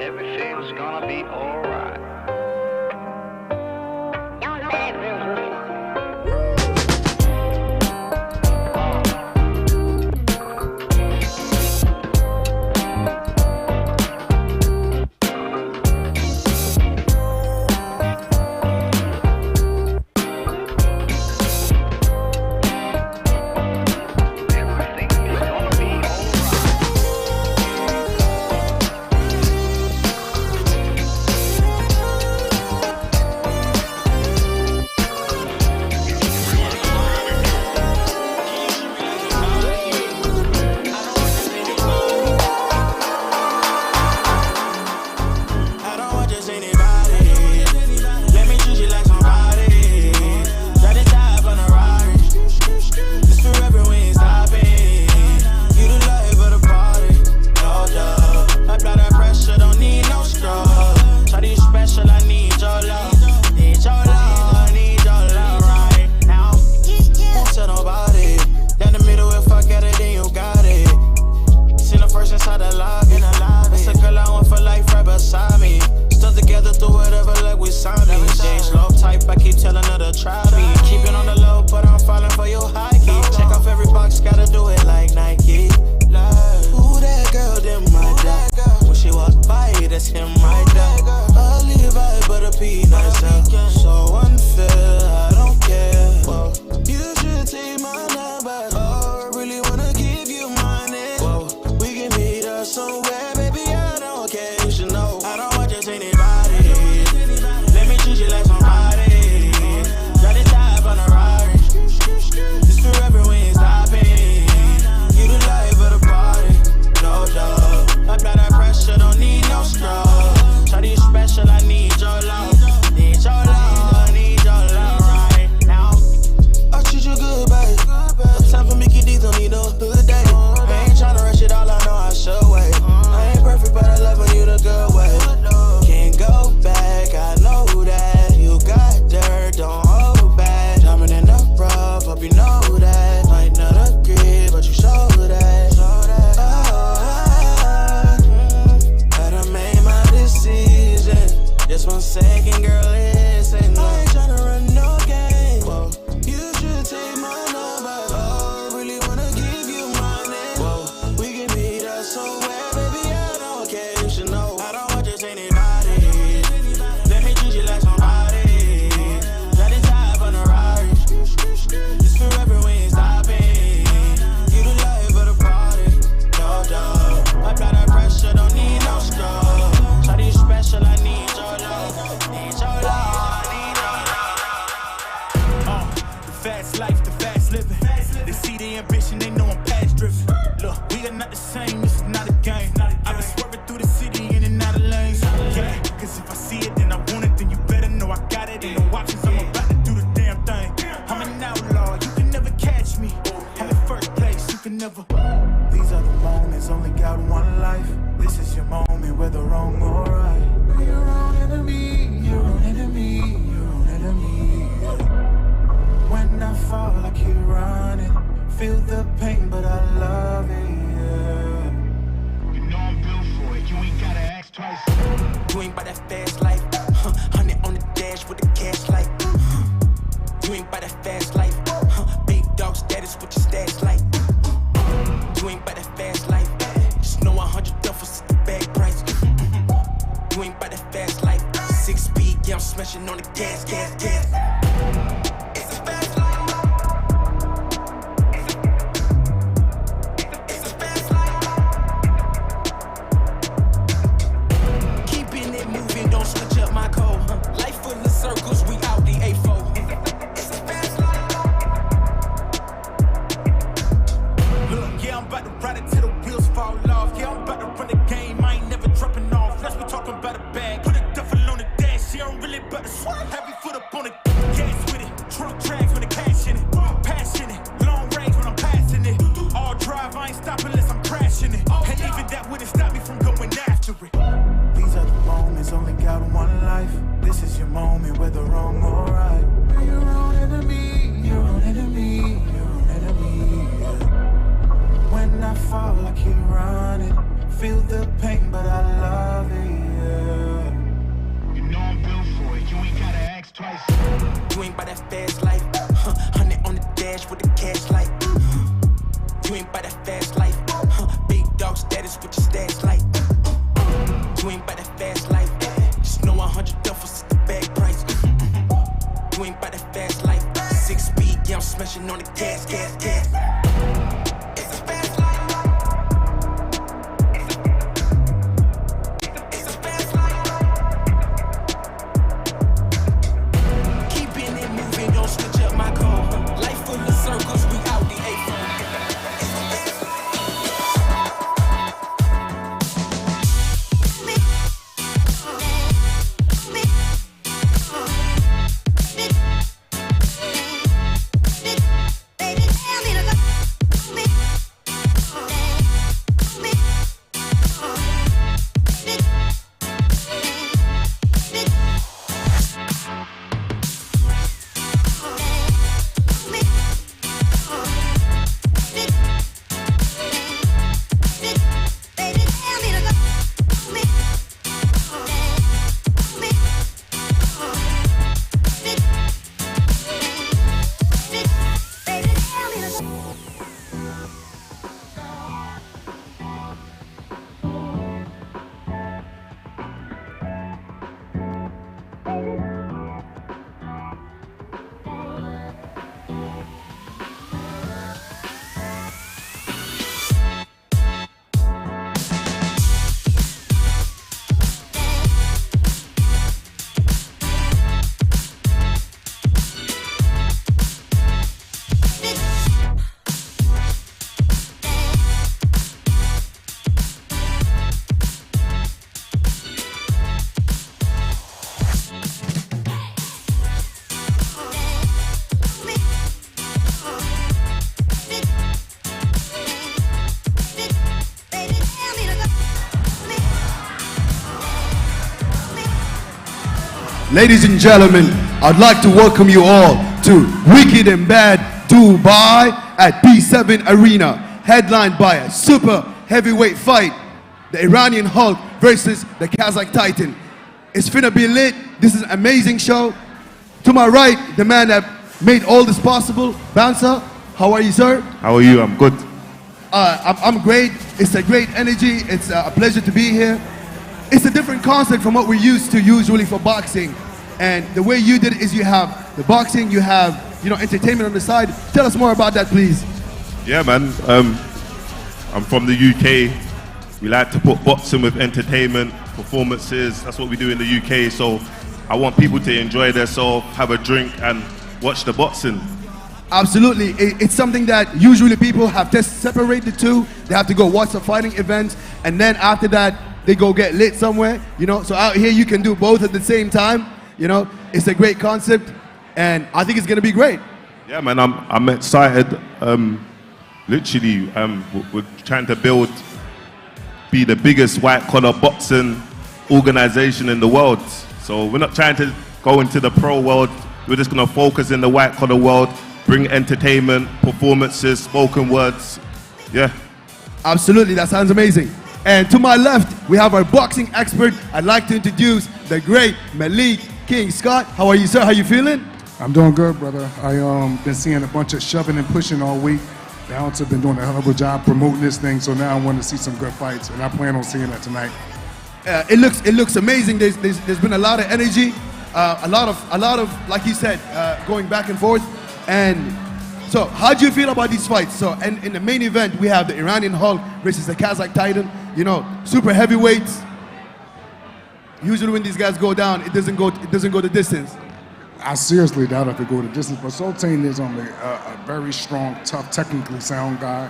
Everything's gonna be alright. fall, I keep running. Feel the pain, but I love it. You ain't by that fast life. 100 on the dash with the cash light. You ain't by that fast life. Big dog status with your stats like. You ain't by that fast life. Just know 100 duffels is the bag price. You ain't by that fast life. 6 speed, yeah, I'm smashing on the gas. It's a fast life. It's a fast life. Keeping it moving, don't switch up my code. Life full of circles, we out the A-phone. Ladies and gentlemen, I'd like to welcome you all to Wicked and Bad Dubai at P7 Arena, headlined by a super heavyweight fight, the Iranian Hulk versus the Kazakh Titan. It's finna be lit. This is an amazing show. To my right, the man that made all this possible, Bouncer. How are you, sir? How are you? I'm good. I'm great. It's a great energy. It's a pleasure to be here. It's a different concept from what we're used to usually for boxing. And the way you did it is you have the boxing, you have, entertainment on the side. Tell us more about that, please. Yeah, man. I'm from the UK. We like to put boxing with entertainment, performances. That's what we do in the UK. So I want people to enjoy themselves, have a drink, and watch the boxing. Absolutely. It's something that usually people have to separate the two. They have to go watch the fighting events, and then after that, they go get lit somewhere, So out here, you can do both at the same time, It's a great concept, and I think it's going to be great. Yeah, man, I'm excited. Literally, we're trying to be the biggest white-collar boxing organization in the world. So we're not trying to go into the pro world. We're just going to focus in the white-collar world, bring entertainment, performances, spoken words. Yeah. Absolutely, that sounds amazing. And to my left, we have our boxing expert. I'd like to introduce the great Malik King Scott. How are you, sir? How you feeling? I'm doing good, brother. I've been seeing a bunch of shoving and pushing all week. The announcer been doing a hell of a job promoting this thing, so now I want to see some good fights, and I plan on seeing that tonight. It looks amazing. There's been a lot of energy, a lot of like you said, going back and forth. And so, how do you feel about these fights? So, and in the main event, we have the Iranian Hulk versus the Kazakh Titan. Super heavyweights. Usually, when these guys go down, it doesn't go the distance. I seriously doubt if it go the distance, but Sultan is on a very strong, tough, technically sound guy.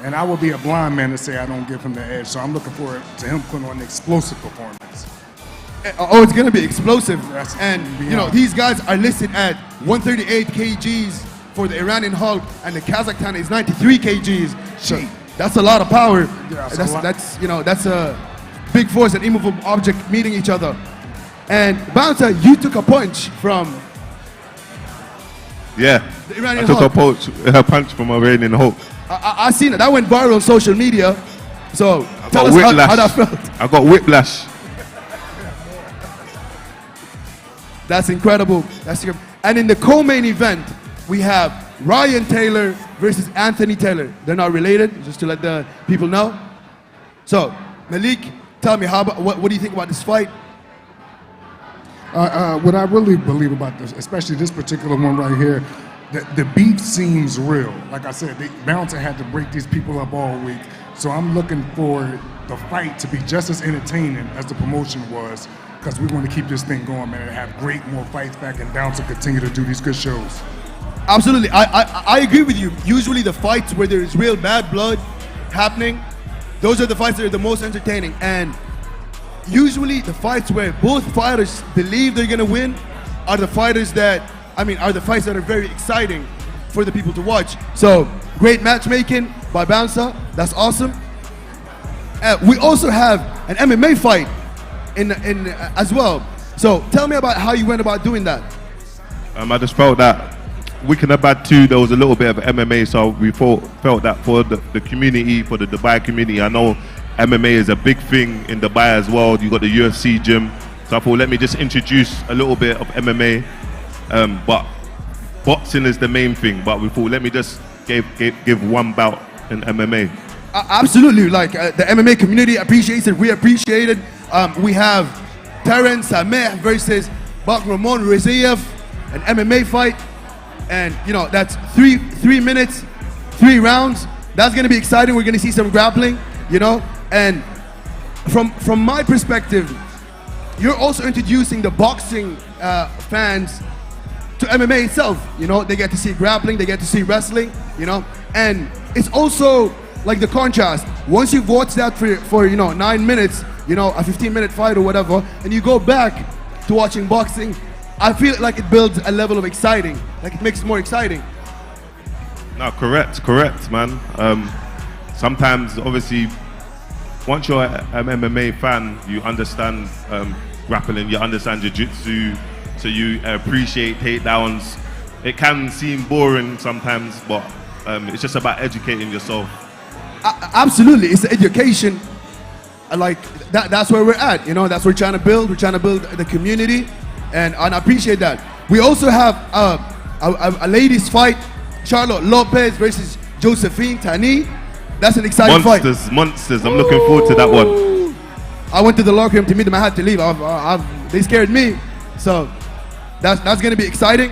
And I would be a blind man to say I don't give him the edge. So I'm looking forward to him putting on an explosive performance. Oh, it's gonna be explosive. Yes, and these guys are listed at 138 kgs for the Iranian Hulk, and the Kazakh Titan is 93 kgs. Gee, that's a lot of power. Yeah, that's a big force and immovable object meeting each other. And Bouncer, you took a punch from the Iranian Hulk. I took a punch from Iranian Hulk. I seen it. That went viral on social media. So tell us how that felt. I got whiplash. That's incredible. And in the co-main event, we have Ryan Taylor versus Anthony Taylor. They're not related, just to let the people know. So, Malik, tell me, what do you think about this fight? What I really believe about this, especially this particular one right here, the beef seems real. Like I said, Bouncer had to break these people up all week. So I'm looking for the fight to be just as entertaining as the promotion was, because we want to keep this thing going, man, and have great more fights back and Bouncer continue to do these good shows. Absolutely, I agree with you. Usually the fights where there is real bad blood happening, those are the fights that are the most entertaining. And usually the fights where both fighters believe they're gonna win are the fights that are very exciting for the people to watch. So, great matchmaking by Bouncer, that's awesome. We also have an MMA fight in as well. So, tell me about how you went about doing that. I just felt that Weekend of Bad 2, there was a little bit of MMA, so we felt that for the community, for the Dubai community, I know MMA is a big thing in Dubai as well. You got the UFC gym, so I thought let me just introduce a little bit of MMA, but boxing is the main thing. But we thought let me just give one bout in MMA. Absolutely, like the MMA community appreciates it. We appreciate it. We have Terrance, sameh versus Bakhromjon Ruziev, an MMA fight. And you know, that's three minutes, 3 rounds. That's gonna be exciting. We're gonna see some grappling, you know. And from my perspective, you're also introducing the boxing fans to MMA itself. You know, they get to see grappling, they get to see wrestling, you know. And it's also like the contrast. Once you've watched that for 9 minutes, you know, a 15-minute fight or whatever, and you go back to watching boxing, I feel like it builds a level of exciting, like it makes it more exciting. No, correct, man. Sometimes, obviously, once you're an MMA fan, you understand grappling, you understand jiu-jitsu, so you appreciate takedowns. It can seem boring sometimes, but it's just about educating yourself. Absolutely, it's the education. Like that's where we're at, you know. That's what we're trying to build. We're trying to build the community. And I appreciate that. We also have a ladies fight, Sharlotte Lopez versus Josephine, taniee. That's an exciting fight. Monsters. I'm looking forward to that one. I went to the locker room to meet them. I had to leave. They scared me. So that's going to be exciting.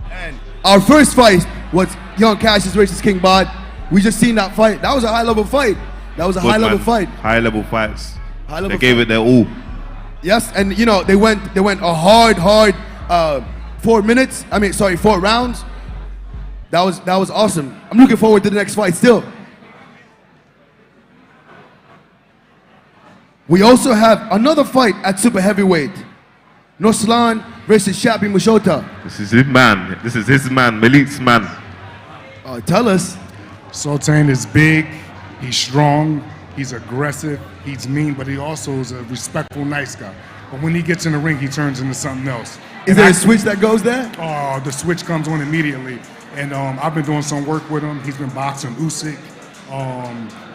And our first fight was young Cassius versus King Bod. We just seen that fight. That was a high-level fight. That was a high-level fight. High-level fights. High-level they gave it their all. Yes, and you know, they went a hard 4 minutes. 4 rounds. That was awesome. I'm looking forward to the next fight still. We also have another fight at super heavyweight. Nursultan versus Shapi Mushota. This is his man. This is his man, Malik's man. Tell us. Sultan is big, he's strong, he's aggressive, he's mean, but he also is a respectful, nice guy. But when he gets in the ring, he turns into something else. Is there a switch that goes there? Oh, the switch comes on immediately. And I've been doing some work with him. He's been boxing Usyk.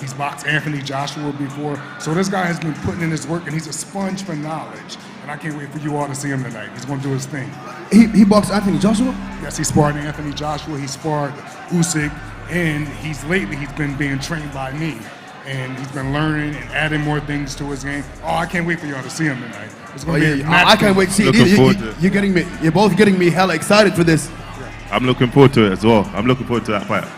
He's boxed Anthony Joshua before. So this guy has been putting in his work, and he's a sponge for knowledge. And I can't wait for you all to see him tonight. He's going to do his thing. He boxed Anthony Joshua? Yes, he sparred Anthony Joshua. He sparred Usyk. And he's been being trained by me. And he's been learning and adding more things to his game. Oh, I can't wait for y'all to see him tonight. It's going to be I can't wait to see it. You're both getting me hella excited for this. I'm looking forward to it as well. I'm looking forward to that fight.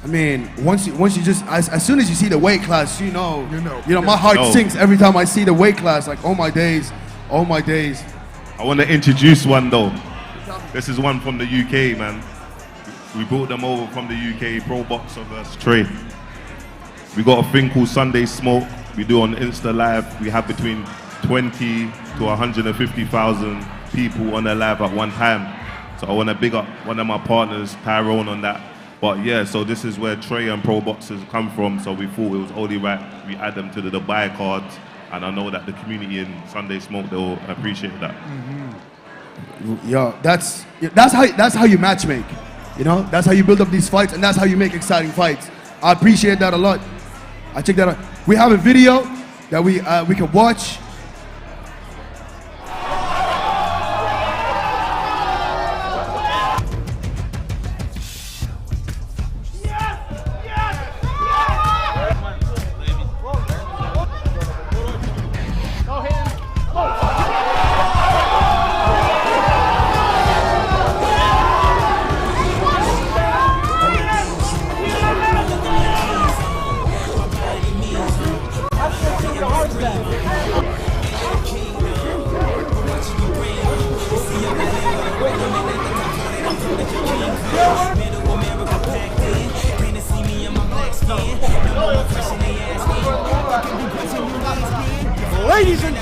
I mean, once you just as soon as you see the weight class, you know, my heart sinks every time I see the weight class. Like, oh my days. I want to introduce one though. This is one from the UK, man. We brought them over from the UK, Pro Boxer vs. Trey. We got a thing called Sunday Smoke. We do on Insta Live. We have between 20 to 150,000 people on the live at one time. So I want to big up one of my partners, Tyrone, on that. But yeah, so this is where Trey and Pro Boxers come from. So we thought it was only right we add them to the Dubai cards. And I know that the community in Sunday Smoke, they'll appreciate that. Mm-hmm. Yo, that's how you matchmake. You know, that's how you build up these fights, and that's how you make exciting fights. I appreciate that a lot. I check that out. We have a video that we can watch.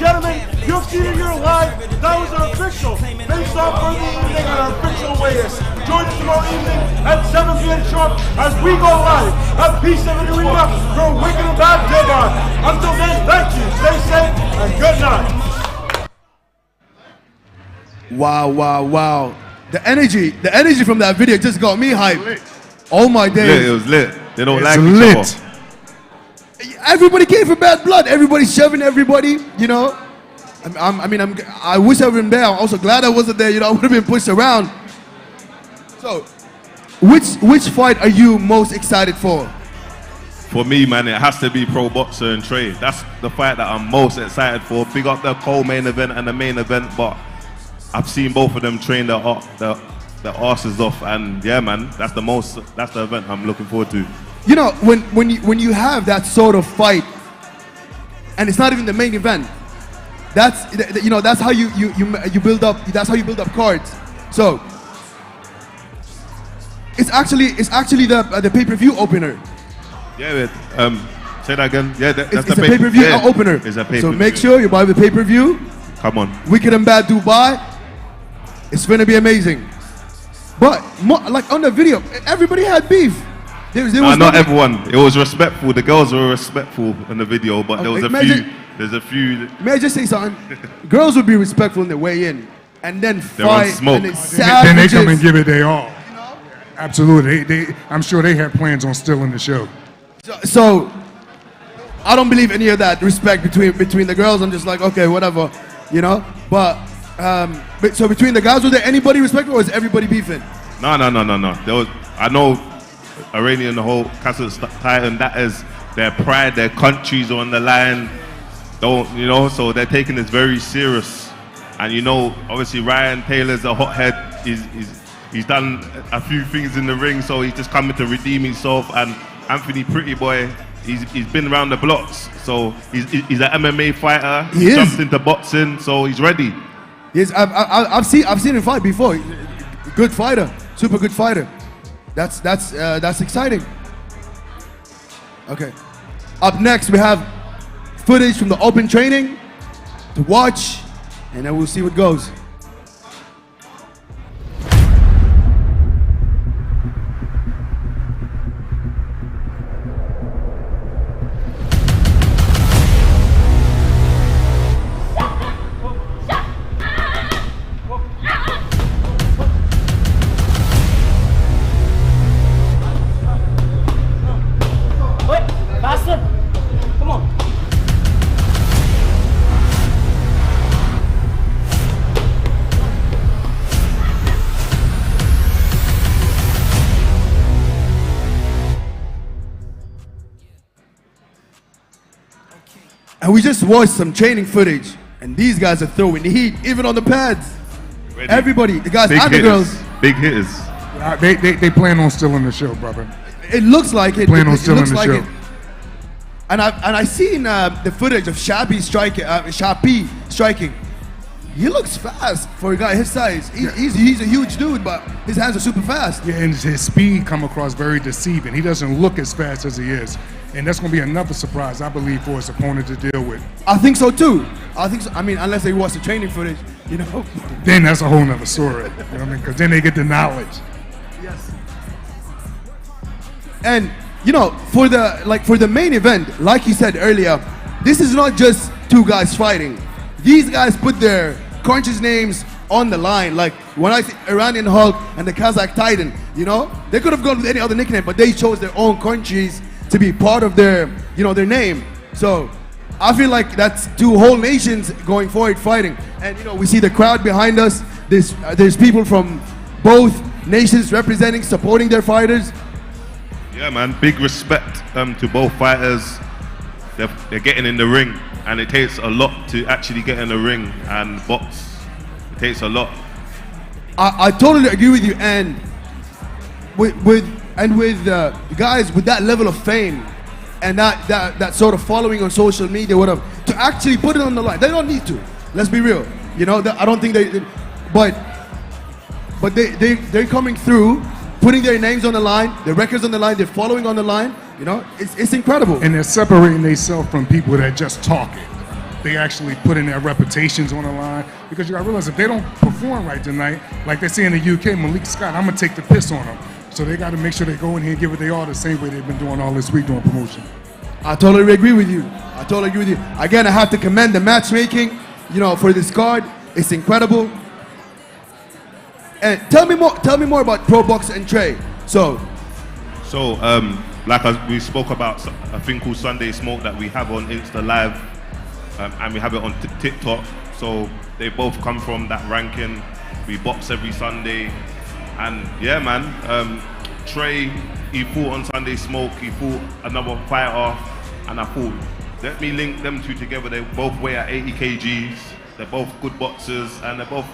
gentlemen, you've seen it here live. That was our official face-off for the evening and our official weigh-in. Join us tomorrow evening at 7 p.m. sharp as we go live at P7 Arena for Wicked and Bad Dubai. Until then, thank you, stay safe, and good night. Wow, wow, wow. The energy from that video just got me hyped. Oh my days. Lit, it was lit. They don't like lit. each other. Everybody came from bad blood. Everybody's shoving everybody, you know. I wish I would been there. I'm also glad I wasn't there. You know, I would have been pushed around. So, which fight are you most excited for? For me, man, it has to be Pro Boxer and Trey. That's the fight that I'm most excited for. Big up the co-main event and the main event, but I've seen both of them train their asses off, and yeah, man, that's the event I'm looking forward to. You know, when you have that sort of fight, and it's not even the main event, that's how you build up. That's how you build up cards. So it's actually the pay-per-view opener. Yeah, say that again. Yeah, that's it's the a pay-per-view yeah, opener. It's a pay-per-view. So make sure you buy the pay-per-view. Come on. Wicked and Bad Dubai. It's gonna be amazing. But like on the video, everybody had beef. There was not everyone. It was respectful. The girls were respectful in the video, but there was a few. There's a few. May I just say something? Girls would be respectful in their way in, and then fight, smoke. and then they come and give it their all. You know? Absolutely. I'm sure they had plans on stealing the show. So I don't believe any of that respect between the girls. I'm just like, okay, whatever, you know. But so between the guys, was there anybody respectful, or was everybody beefing? No. There was. I know. Iranian, the whole Cassius Titan, that is their pride, their countries are on the line, so they're taking this very serious. And you know, obviously Ryan Taylor's a hothead. He's done a few things in the ring, so he's just coming to redeem himself. And Anthony Pretty Boy, he's been around the blocks, so he's an MMA fighter. He jumped into boxing, so he's ready. Yes, I've seen him fight before. Good fighter, super good fighter. That's exciting. Okay. Up next, we have footage from the open training to watch, and then we'll see what goes. And we just watched some training footage, and these guys are throwing heat, even on the pads. Ready. Everybody, the guys and the girls. Big hitters. They plan on stealing the show, brother. It looks like it. Plan on stealing the show. And I seen the footage of Shapi striking. He looks fast for a guy his size. He's a huge dude, but his hands are super fast. Yeah, and his speed come across very deceiving. He doesn't look as fast as he is. And that's going to be another surprise, I believe, for his opponent to deal with. I think so, too. I think so. I mean, unless they watch the training footage, you know. Then that's a whole nother story. You know what I mean? Because then they get the knowledge. Yes. And, you know, for the main event, like you said earlier, this is not just two guys fighting. These guys put their countries' names on the line. Like when I see Iranian Hulk and the Kazakh Titan, you know, they could have gone with any other nickname, but they chose their own countries to be part of their, you know, their name. So I feel like that's two whole nations going forward fighting. And you know, we see the crowd behind us. There's people from both nations representing, supporting their fighters. Yeah, man, big respect to both fighters. They're getting in the ring, and it takes a lot to actually get in the ring and box. It takes a lot. I totally agree with you, and with guys with that level of fame and that sort of following on social media, whatever, to actually put it on the line. They don't need to. Let's be real. You know, I don't think but they're coming through, putting their names on the line, their records on the line, their following on the line. You know, it's incredible. And they're separating themselves from people that just talk it. they actually putting their reputations on the line. Because you gotta realize if they don't perform right tonight, like they say in the UK, Malik Scott, I'm gonna take the piss on them. So they gotta make sure they go in here and give it they all the same way they've been doing all this week doing promotion. I totally agree with you. I totally agree with you. Again, I have to commend the matchmaking, you know, for this card. It's incredible. And tell me more about Pro Box and Trey. So, like we spoke about a thing called Sunday Smoke that we have on Insta Live, and we have it on TikTok. So they both come from that ranking. We box every Sunday, and yeah, man. Trey, he fought on Sunday Smoke. He fought another fighter, and I thought, let me link them two together. They both weigh at 80 kgs. They're both good boxers, and they're both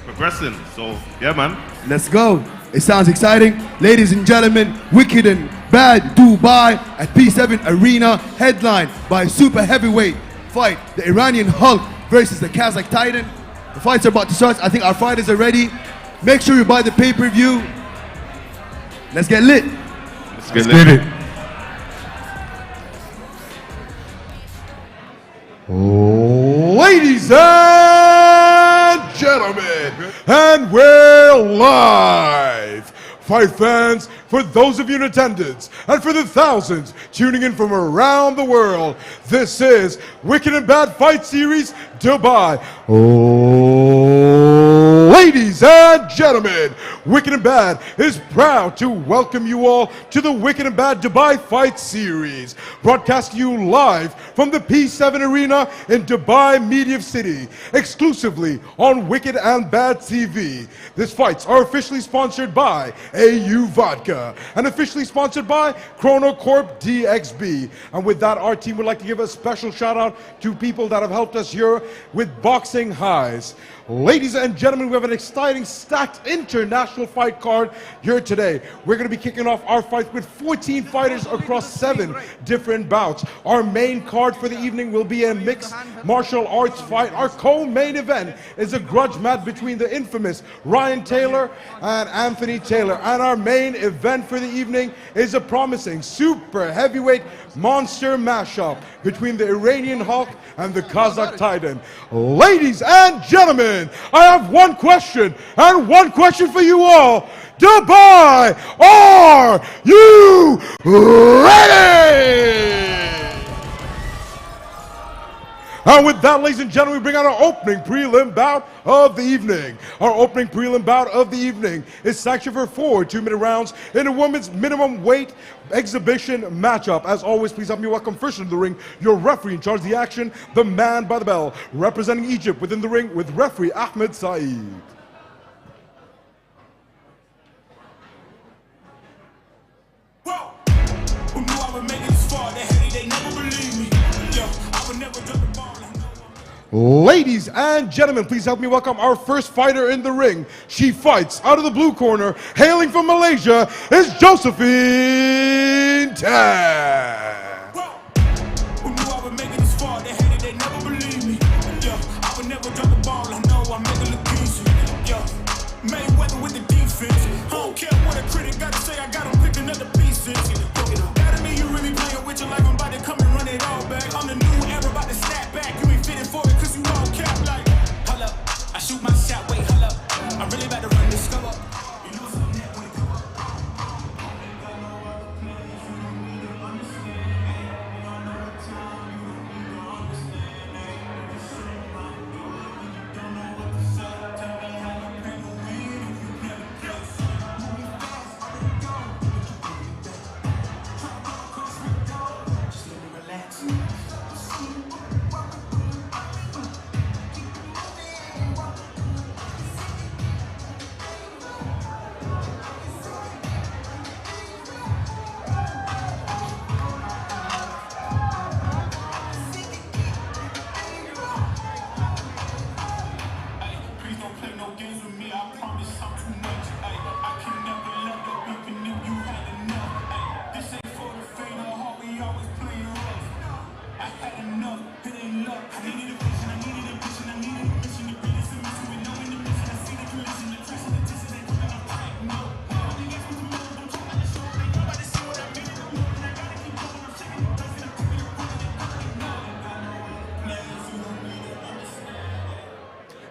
progressing. So yeah, man. Let's go. It sounds exciting. Ladies and gentlemen, Wicked and Bad Dubai at P7 Arena, headlined by super heavyweight fight, the Iranian Hulk versus the Kazakh Titan. The fights are about to start. I think our fighters are ready. Make sure you buy the pay-per-view. Let's get lit. Let's get it. Ladies and gentlemen, and we're live. Fight fans, for those of you in attendance, and for the thousands tuning in from around the world, this is Wicked and Bad Fight Series Dubai. Ladies and gentlemen, Wicked and Bad is proud to welcome you all to the Wicked and Bad Dubai Fight Series, broadcasting you live from the P7 Arena in Dubai Media City, exclusively on Wicked and Bad TV. These fights are officially sponsored by AU Vodka and officially sponsored by Chrono Corp DXB. And with that, our team would like to give a special shout out to people that have helped us here with Boxing Highs. Ladies and gentlemen, we have an exciting, stacked international fight card here today. We're going to be kicking off our fight with 14 fighters across 7 different bouts. Our main card for the evening will be a mixed martial arts fight. Our co-main event is a grudge match between the infamous Ryan Taylor and Anthony Taylor. And our main event for the evening is a promising super heavyweight monster mashup between the Iranian Hulk and the Kazakh Titan. Ladies and gentlemen, I have one question, and one question for you all. Dubai, are you ready? And with that, ladies and gentlemen, we bring out our opening prelim bout of the evening. Our opening prelim bout of the evening is sanctioned for 4 2-minute rounds in a women's minimum weight exhibition matchup. As always, please help me welcome first into the ring your referee in charge of the action, the man by the bell, representing Egypt within the ring with referee Ahmed Saeed. Whoa! Who knew I would make it this far? They never believed me. Yo, I would never drop the ball. Ladies and gentlemen, please help me welcome our first fighter in the ring. She fights out of the blue corner, hailing from Malaysia, is Josephine Tan. Who knew I would make it this far? They never believed me. Yeah, I would never drop the ball. I know I make it look easy. Yeah, Mayweather with the defense. I don't care what a critic got to say. I got him picking up the pieces. That me, you really playing with your life. I'm about to come and run it all back. I'm the new era, about to snap back. You ain't fitting for it because you don't cap like. Hold up, I shoot my shot. Wait, hold up. I'm really about to run this go up. You know something that when it come up.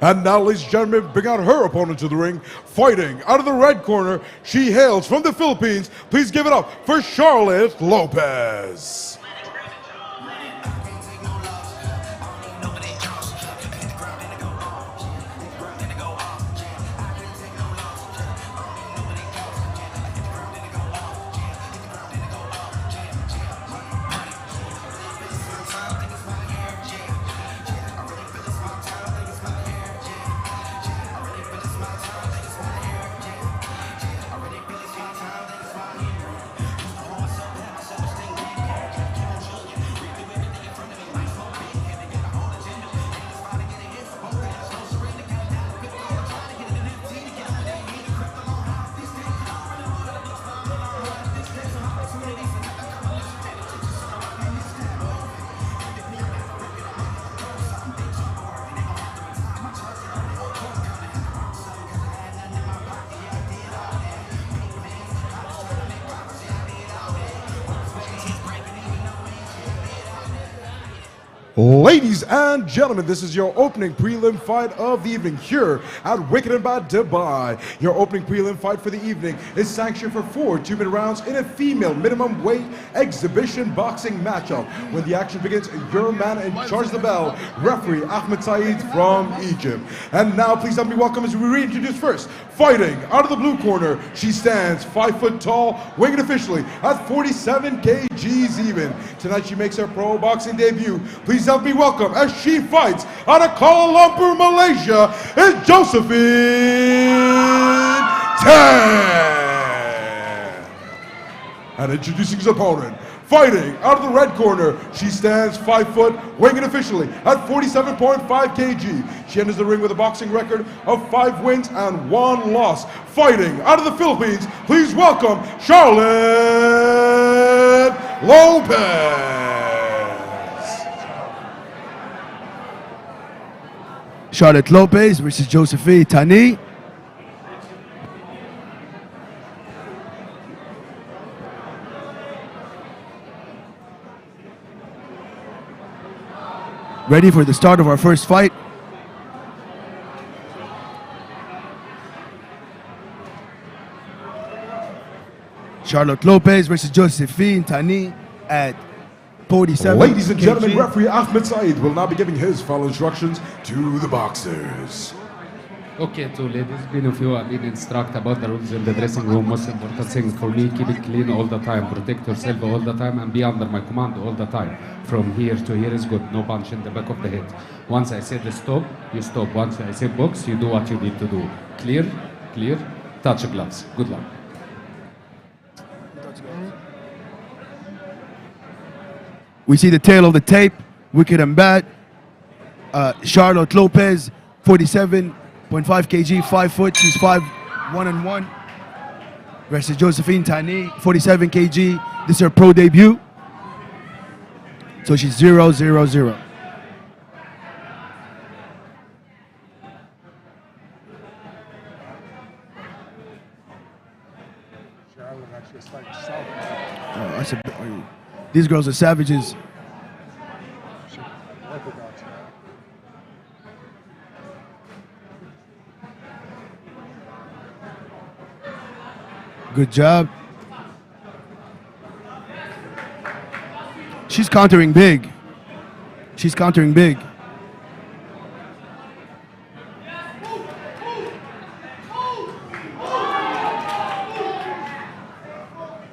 And now, ladies and gentlemen, bring out her opponent to the ring. Fighting out of the red corner, she hails from the Philippines. Please give it up for Sharlotte Lopez. Ladies and gentlemen, this is your opening prelim fight of the evening here at Wicked and Bad Dubai. Your opening prelim fight for the evening is sanctioned for 4 2-minute rounds in a female minimum weight exhibition boxing matchup. When the action begins, your man in charge of the bell, referee Ahmed Saeed from Egypt. And now please help me welcome as we reintroduce first, fighting out of the blue corner, she stands 5 foot tall, weighing officially at 47 kgs even. Tonight she makes her pro boxing debut. Please help me welcome as she fights out of Kuala Lumpur, Malaysia, is Josephine Terrance. And introducing his opponent, fighting out of the red corner, she stands 5 foot, weighing in officially at 47.5 kg. She enters the ring with a boxing record of 5 wins and 1 loss. Fighting out of the Philippines, please welcome Sharlotte Lopez. Sharlotte Lopez versus Josephine taniee. Ready for the start of our first fight. Sharlotte Lopez versus Josephine taniee at 47. Ladies and gentlemen, kg. referee Ahmed Saeed will now be giving his final instructions to the boxers. Okay, to ladies, being of you, I mean, instruct about the rules in the dressing room. Most important thing for me, keep it clean all the time, protect yourself all the time, and be under my command all the time. From here to here is good, no punch in the back of the head. Once I say the stop, you stop. Once I say box, you do what you need to do. Clear? Clear? Touch gloves. Good luck. We see the tail of the tape, wicked and bad. Sharlotte Lopez, 47.5 kg, 5 foot. She's 5'1". Versus Josephine taniee, 47 kg. This is her pro debut. So she's 0-0-0. These girls are savages. Good job. She's countering big. She's countering big.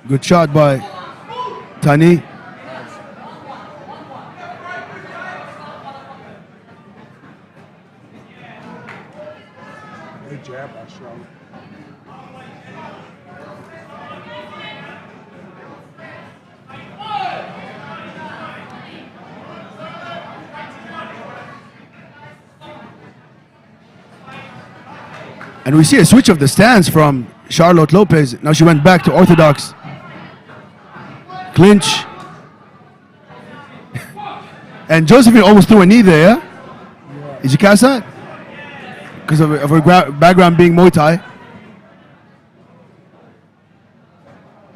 Good shot by taniee. Good jab by Sharlotte. And we see a switch of the stance from Sharlotte Lopez. Now she went back to orthodox. Clinch. And Josephine almost threw a knee there, yeah? Did you catch that? Because of her background being Muay Thai.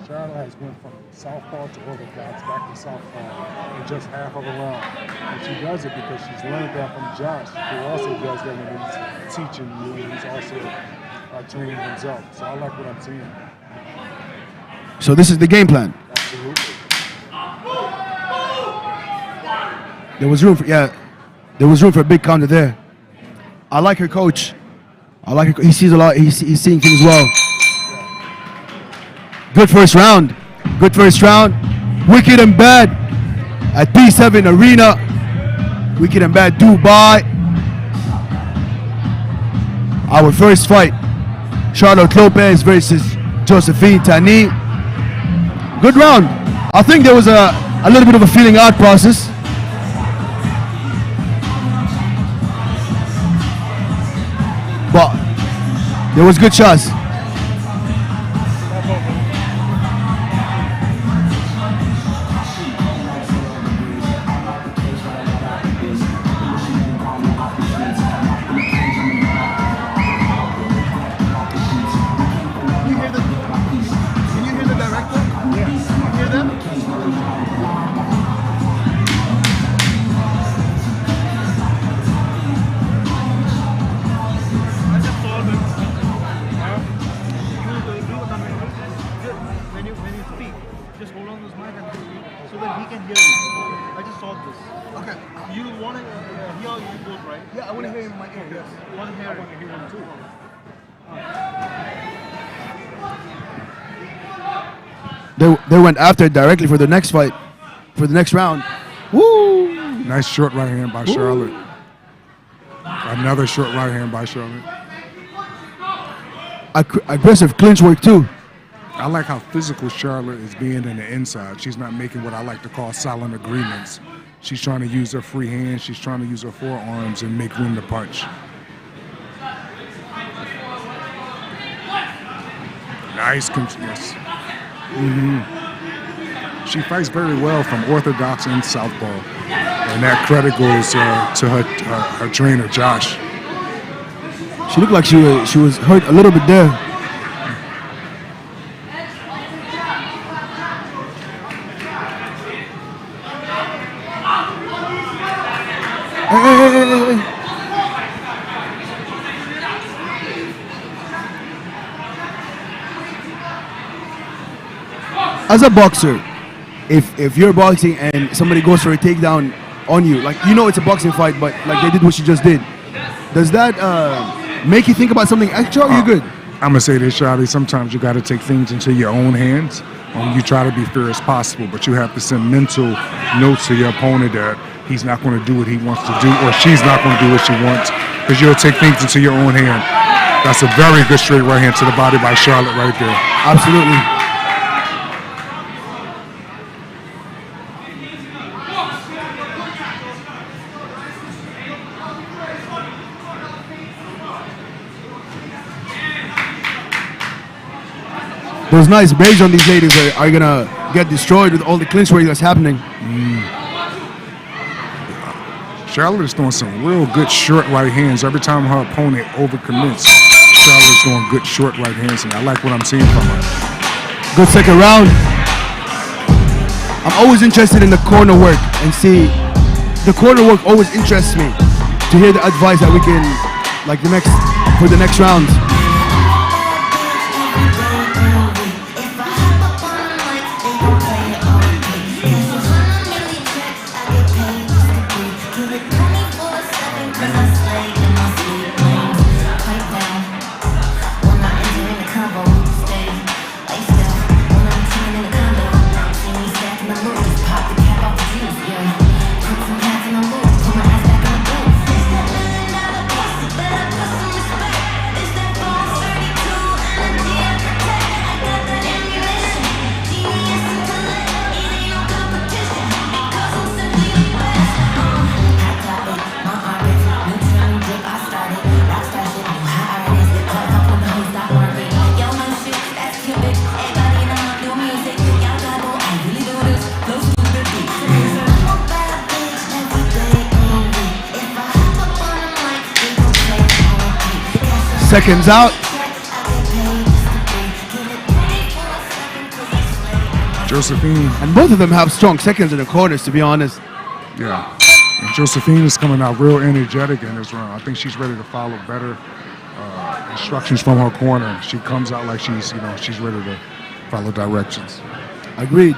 Charlotte has went from southpaw to orthodox, back to southpaw. just half of a round. And she does it because she's learned that from Josh, who also does that when he's teaching you, and he's also training himself. So I like what I'm seeing. So this is the game plan. Absolutely. There was room for a big counter there. I like her coach. I like her. He sees a lot. He's seeing things well. Good first round. Good first round. Wicked and Bad at P7 Arena. Wicked and Bad Dubai. Our first fight. Sharlotte Lopez versus Josephine taniee. Good round. I think there was a little bit of a feeling out process. But there was good shots. They went after it directly for the next fight, for the next round. Woo! Nice short right hand by Charlotte. Another short right hand by Charlotte. Aggressive clinch work too. I like how physical Charlotte is being in the inside. She's not making what I like to call silent agreements. She's trying to use her free hands. She's trying to use her forearms and make room to punch. Nice, yes. She fights very well from orthodox and southpaw, and that credit goes to her trainer Josh. She looked like she was hurt a little bit there. Hey. As a boxer, if you're boxing and somebody goes for a takedown on you, like, you know it's a boxing fight, but like they did what she just did, does that make you think about something extra, or you're good? I'm gonna say this, Shapi. Sometimes you got to take things into your own hands. You try to be fair as possible, but you have to send mental notes to your opponent that he's not going to do what he wants to do, or she's not going to do what she wants, because you'll take things into your own hand. That's a very good straight right hand to the body by Charlotte right there. Absolutely. Those nice braids on these ladies are gonna get destroyed with all the clinch work that's happening. Charlotte is throwing some real good short right hands. Every time her opponent overcommits, Charlotte's throwing good short right hands, and I like what I'm seeing from her. Good second round. I'm always interested in the corner work, and see, the corner work always interests me to hear the advice that we can, like for the next rounds. Seconds out. Josephine. And both of them have strong seconds in the corners, to be honest. Yeah. And Josephine is coming out real energetic in this round. I think she's ready to follow better instructions from her corner. She comes out like she's ready to follow directions. Agreed.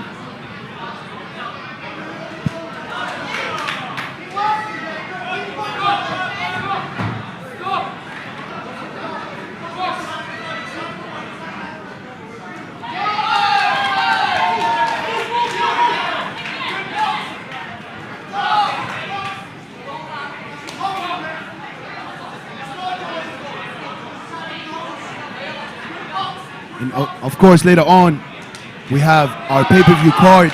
And of course, later on, we have our pay-per-view card,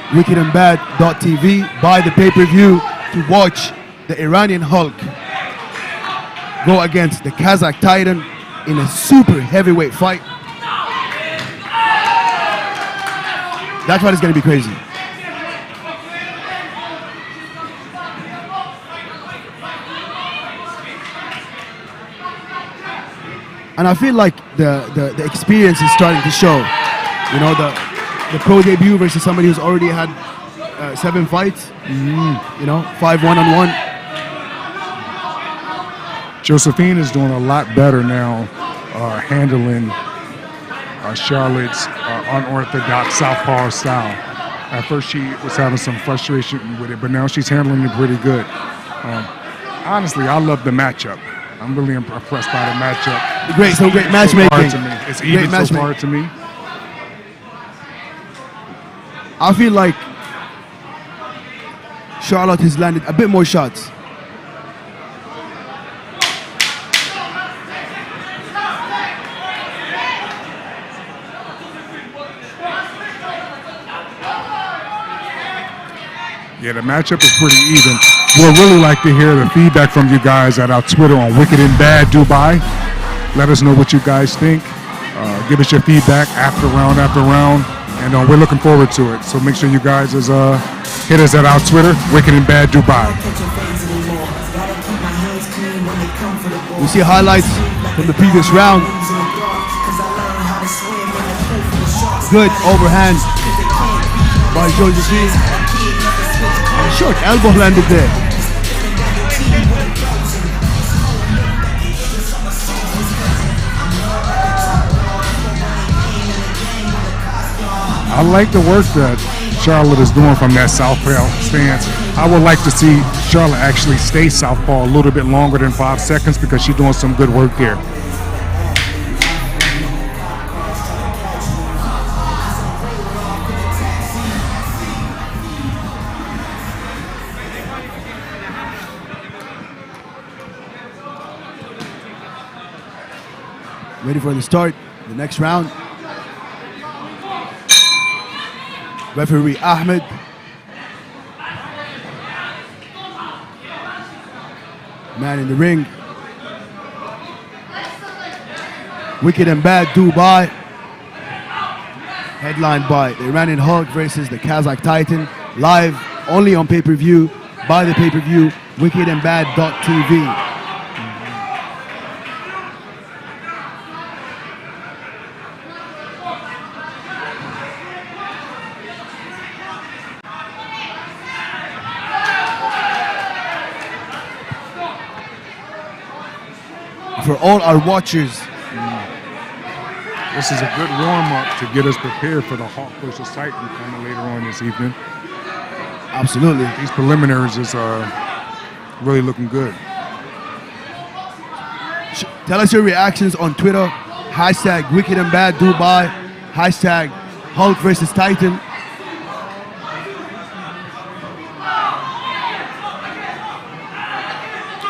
wickedandbad.tv. Buy the pay-per-view to watch the Iranian Hulk go against the Kazakh Titan in a super heavyweight fight. That fight is going to be crazy. And I feel like the experience is starting to show. You know, the pro debut versus somebody who's already had 7 fights. You know, 5 one-on-one. Josephine is doing a lot better now, handling Charlotte's unorthodox southpaw style. At first, she was having some frustration with it, but now she's handling it pretty good. Honestly, I love the matchup. I'm really impressed by the matchup. Great matchmaking. It's even so far to me. I feel like Sharlotte has landed a bit more shots. Yeah, the matchup is pretty even. We'd really like to hear the feedback from you guys at our Twitter on Wicked and Bad Dubai. Let us know what you guys think. Give us your feedback after round, and we're looking forward to it. So make sure you guys hit us at our Twitter, Wicked and Bad Dubai. We see highlights from the previous round. Good overhand by Josephine. Short elbow landed there. I like the work that Sharlotte is doing from that southpaw stance. I would like to see Sharlotte actually stay southpaw a little bit longer than 5 seconds because she's doing some good work there. Ready for the start, the next round. Referee Ahmed. Man in the ring. Wicked and Bad Dubai. Headlined by the Iranian Hulk versus the Kazakh Titan. Live only on pay-per-view. Buy the pay-per-view, wickedandbad.tv. For all our watchers, this is a good warm-up to get us prepared for the Hawk versus Titan coming later on this evening. Absolutely. These preliminaries is really looking good. Tell us your reactions on Twitter. Hashtag Wicked and Bad Dubai. Hashtag Hulk versus Titan.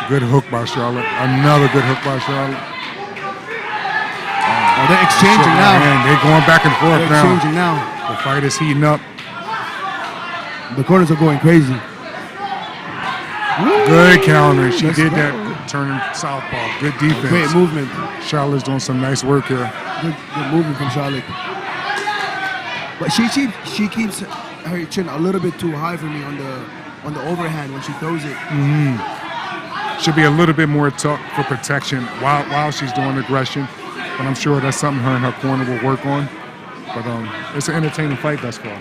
Good hook by Sharlotte. Another good hook by Sharlotte. Oh, they're exchanging now. Man, they're going back and forth they're now. Exchanging now. The fight is heating up. The corners are going crazy. Good counter. She did that turning southpaw. Good defense. Great movement. Charlotte's doing some nice work here. Good movement from Sharlotte. But she keeps her chin a little bit too high for me on the overhand when she throws it. Should be a little bit more tucked for protection while she's doing aggression. But I'm sure that's something her and her corner will work on. But it's an entertaining fight thus far.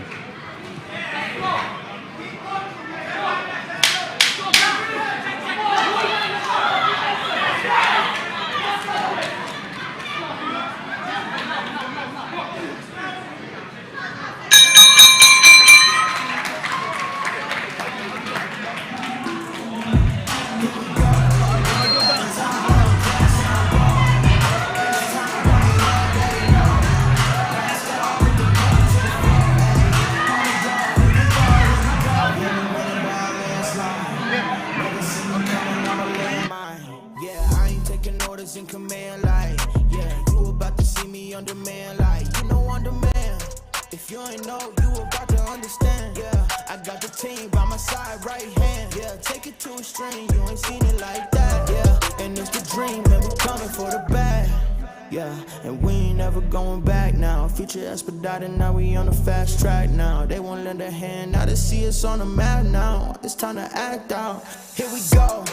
Expedited, now we on the fast track now. They won't lend a hand, now they see us on the map now. It's time to act out. Here we go,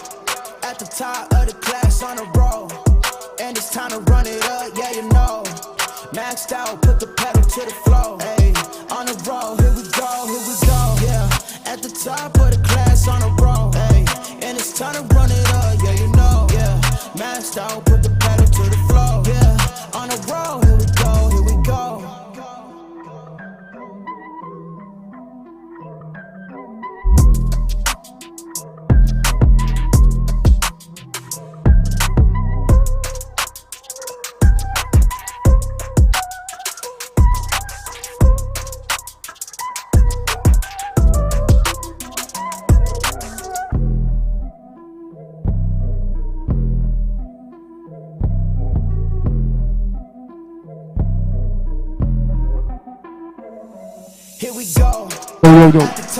at the top of the class on a roll. And it's time to run it up, yeah you know. Maxed out, put the pedal to the floor. Hey, on the roll, here we go, yeah. At the top of the class on a roll. Hey, and it's time to run it up, yeah you know. Yeah, maxed out, put the pedal to the floor. Yeah, on the roll, here we go, here we go.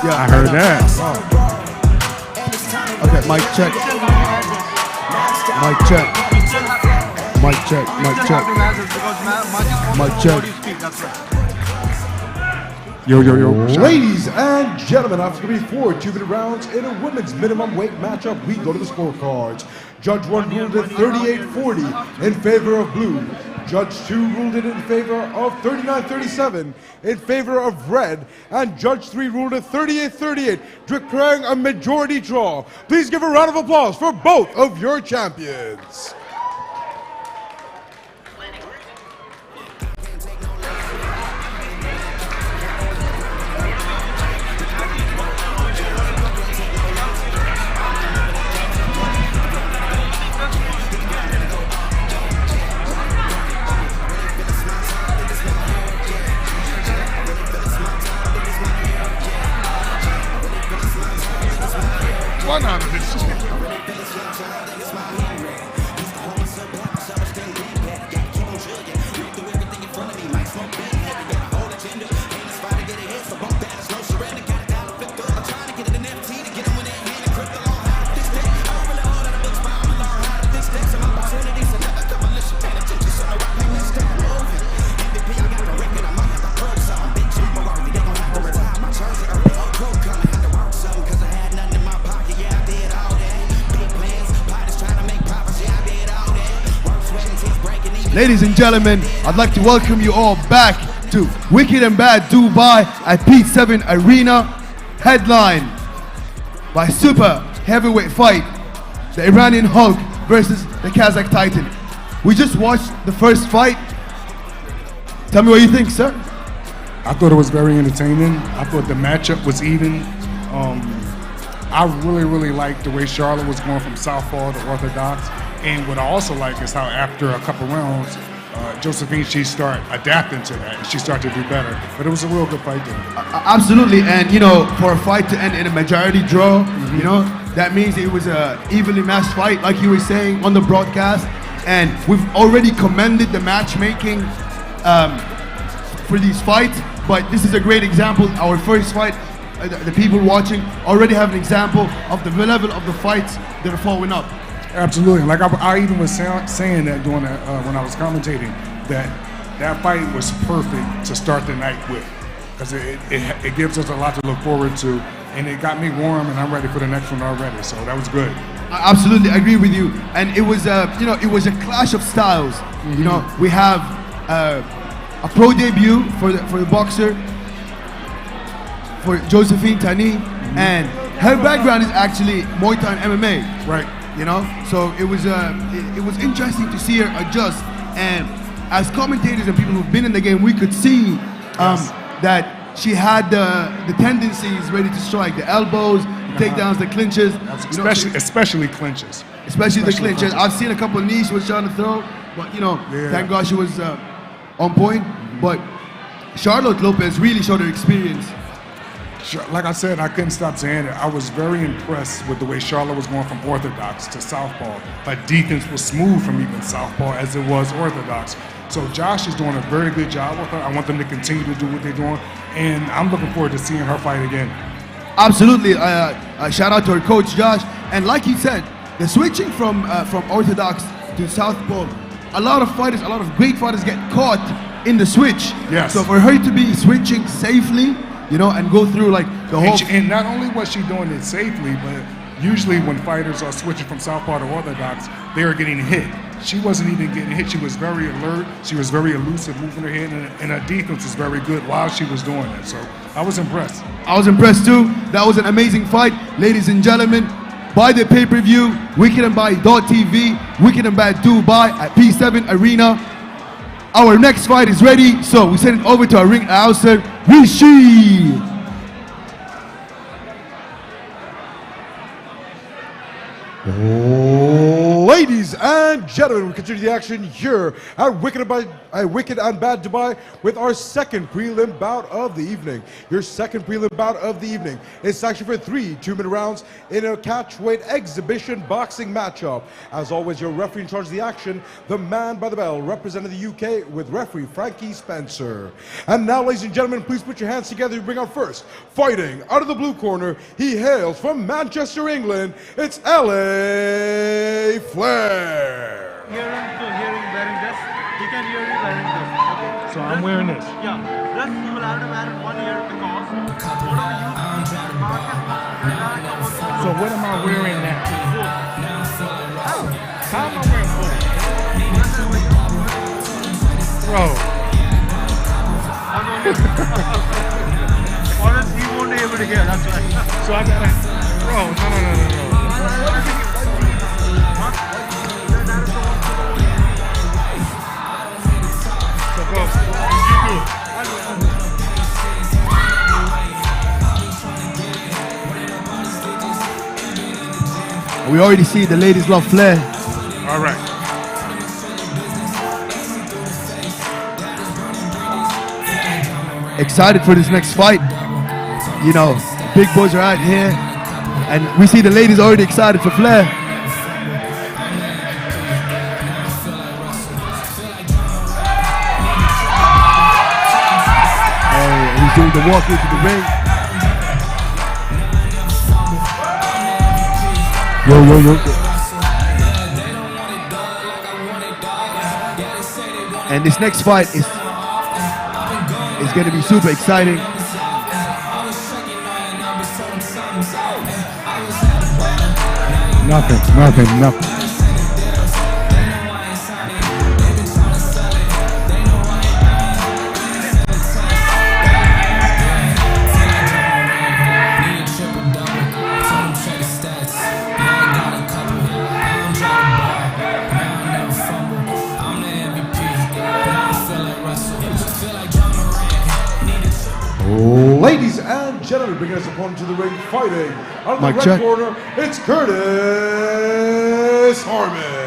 Yeah, I heard that. Okay, mic check. Mic check. Mic check. Mic check. Yo. Ladies and gentlemen, after 4 2-minute rounds in a women's minimum weight matchup, we go to the scorecards. Judge 1 ruled it 38-40 in favor of blue. Judge 2 ruled it in favor of 39-37 in favor of red. And Judge 3 ruled it 38-38, declaring a majority draw. Please give a round of applause for both of your champions. One out of this. Ladies and gentlemen, I'd like to welcome you all back to Wicked and Bad Dubai at P7 Arena, headline by super heavyweight fight, the Iranian Hulk versus the Kazakh Titan. We just watched the first fight. Tell me what you think, sir. I thought it was very entertaining. I thought the matchup was even. I really liked the way Charlotte was going from southpaw to orthodox. And what I also like is how after a couple rounds, Josephine, she started adapting to that and she started to do better. But it was a real good fight there. Absolutely, and you know, for a fight to end in a majority draw, you know, that means it was a evenly matched fight, like you were saying on the broadcast. And we've already commended the matchmaking for these fights, but this is a great example. Our first fight, the people watching already have an example of the level of the fights that are following up. Absolutely. Like I even was saying that during when I was commentating, that fight was perfect to start the night with, because it gives us a lot to look forward to, and it got me warm, and I'm ready for the next one already. So that was good. I absolutely agree with you. And it was it was a clash of styles. You know, we have a pro debut for the boxer, for Josephine taniee, and her background is actually Muay Thai and MMA. Right. You know, so it was interesting to see her adjust. And as commentators and people who've been in the game, we could see that she had the tendencies ready to strike, the elbows, the takedowns, the clinches. Especially clinches. Especially the clinches. I've seen a couple of knees she was trying to throw, but you know, thank God she was on point. But Sharlotte Lopez really showed her experience. Like I said, I couldn't stop saying it. I was very impressed with the way Sharlotte was going from orthodox to southpaw. Her defense was smooth from even southpaw as it was orthodox. So Josh is doing a very good job with her. I want them to continue to do what they're doing, and I'm looking forward to seeing her fight again. Absolutely. Shout out to her coach, Josh. And like he said, the switching from orthodox to southpaw, a lot of great fighters get caught in the switch. Yes. So for her to be switching safely, you know, and go through like the whole... And not only was she doing it safely, but usually when fighters are switching from southpaw to orthodox, they are getting hit. She wasn't even getting hit. She was very alert. She was very elusive, moving her head, and her defense was very good while she was doing it. So I was impressed. I was impressed too. That was an amazing fight. Ladies and gentlemen, buy the pay-per-view, wickedandbad.tv, Wicked and Bad Dubai at P7 Arena. Our next fight is ready, so we send it over to our ring announcer, Rishi. Ladies and gentlemen, we continue the action here at Wicked and Bad Dubai with our second prelim bout of the evening. Your second prelim bout of the evening is sanctioned for 3 2-minute rounds in a catchweight exhibition boxing matchup. As always, your referee in charge of the action, the man by the bell, representing the UK with referee Frankie Spencer. And now, ladies and gentlemen, please put your hands together to bring out first. Fighting out of the blue corner, he hails from Manchester, England. It's LA Flair. Hearing wearing this, he can hear you wearing this. Okay. So I'm wearing this. Yeah. Plus you will have to wear it 1 year because whatever you So what am I wearing now? How am I wearing both? Bro. Honestly, he won't be able to hear, that's why. So I gotta, bro, no. We already see the ladies love Flair. All right. Excited for this next fight. You know, big boys are out here, and we see the ladies already excited for Flair. Oh, he's doing the walk into the ring. Yo. And this next fight is going to be super exciting. Nothing. Ladies and gentlemen, bringing us opponent to the ring, fighting out of the red corner, it's Kurtis Hartman.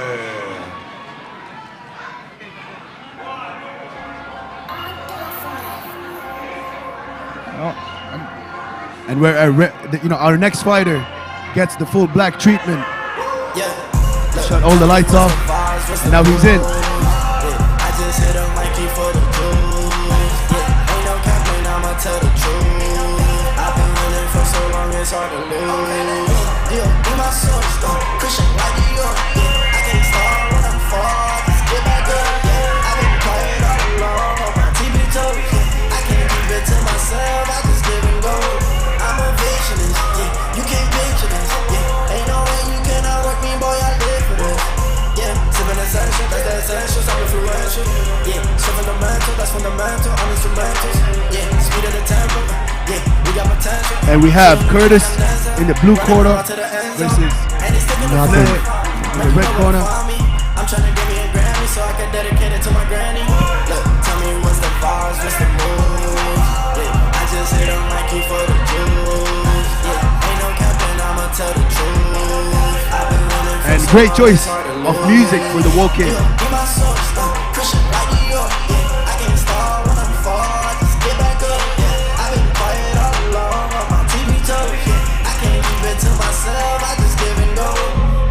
And where our next fighter gets the full black treatment. Shut all the lights off, and now he's in. Tell the truth. I've been running for so long, it's hard to lose. Yeah, be my superstar, cushion like you. Yeah, I can't start when I'm far. Just get back up. Yeah, I've been quiet all along on my TV toes. Yeah, I can't keep it to myself. I just live and go. I'm a visionist. Yeah, you can't picture this. Yeah, ain't no way you cannot work me, boy. I live for this. Yeah, sipping essential, that's the essential, I'm influential. Yeah, sipping the mantle. that's fundamental, I'm instrumentals. Yeah, speed of the tempo. Yeah, we got potential. And we have Kurtis in the blue corner versus Nothing. in the red corner. I'm trying to give me a Grammy so I can dedicate it to my granny. Look, tell me what's the bars, what's the moves. Yeah, I just hit a Nike for the jewels. Yeah, ain't no captain, I'ma tell the truth. I've been running for And so great long, choice it's hard to of lose. music for the walk-in. Yeah, be my source, Christian like New York. Yeah, I can't start when I'm far, I just get back up. Yeah, I've been quiet all along on my TV toes. Yeah, I can't keep it to myself, I just give and go.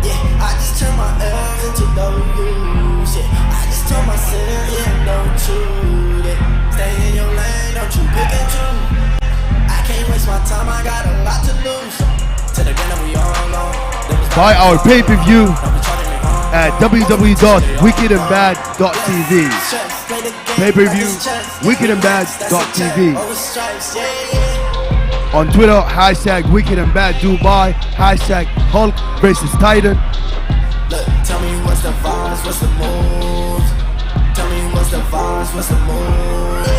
Yeah, I just turn my L's into W's. Yeah, I just turn my sins into truth. Yeah, stay in your lane, don't you pick and choose. I can't waste my time, I got a lot to lose. To the gun that we all know. Buy our pay-per-view at www.wickedandbad.tv. Pay-per-view, wickedandbad.tv. On Twitter, #WickedandBadDubai, #Hulk versus Titan. Look, tell me what's the vibes, what's the moves. Tell me what's the vibes, what's the moves.